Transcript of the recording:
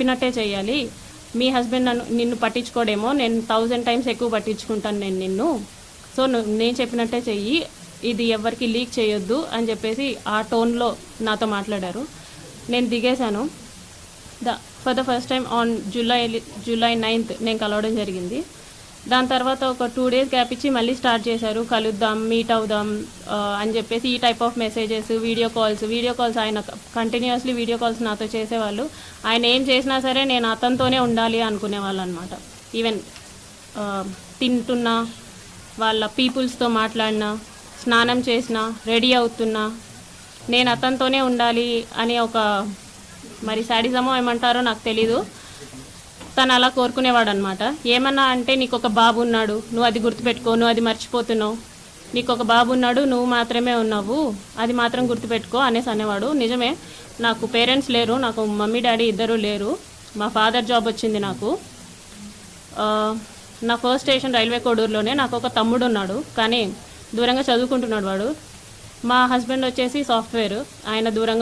చెప్పినట్టే చేయాలి. మీ హస్బెండ్ నిన్ను పట్టించుకోడేమో, నేను 1000 టైమ్స్ ఎక్కువ పట్టించుకుంటాను నేను నిన్ను. సో నేను చెప్పినట్టే చెయ్యి, ఇది ఎవరికి లీక్ చేయొద్దు అని చెప్పేసి ఆ టోన్లో నాతో మాట్లాడారు. నేను దిగేశాను. For the first time on July 9th నేను కలవడం జరిగింది. దాని తర్వాత ఒక 2 days గ్యాప్ ఇచ్చి మళ్ళీ స్టార్ట్ చేశారు, కలుద్దాం, మీట్ అవుదాం అని చెప్పేసి ఈ type of messages, video calls ఆయన కంటిన్యూస్లీ వీడియో కాల్స్ నాతో చేసేవాళ్ళు. ఆయన ఏం చేసినా సరే నేను అతనితోనే ఉండాలి అనుకునేవాళ్ళు అనమాట. ఈవెన్ తింటున్నా, వాళ్ళ పీపుల్స్తో మాట్లాడినా, స్నానం చేసినా, రెడీ అవుతున్నా నేను అతనితోనే ఉండాలి అని ఒక మరి శాడిజమో ఏమంటారో నాకు తెలీదు, తను అలా కోరుకునేవాడు అనమాట. ఏమన్నా అంటే నీకు ఒక బాబు ఉన్నాడు, నువ్వు అది గుర్తుపెట్టుకో, నువ్వు అది మర్చిపోతున్నావు, నీకు ఒక బాబు ఉన్నాడు, నువ్వు మాత్రమే ఉన్నావు, అది మాత్రం గుర్తుపెట్టుకో అనేసి అనేవాడు. నిజమే, నాకు పేరెంట్స్ లేరు, నాకు మమ్మీ డాడీ ఇద్దరు లేరు. మా ఫాదర్ జాబ్ వచ్చింది నాకు. నా ఫస్ట్ స్టేషన్ రైల్వే కోడూరులోనే. నాకు ఒక తమ్ముడు ఉన్నాడు, కానీ దూరంగా చదువుకుంటున్నాడు వాడు. మా హస్బెండ్ వచ్చేసి సాఫ్ట్వేర్, ఆయన దూరంగా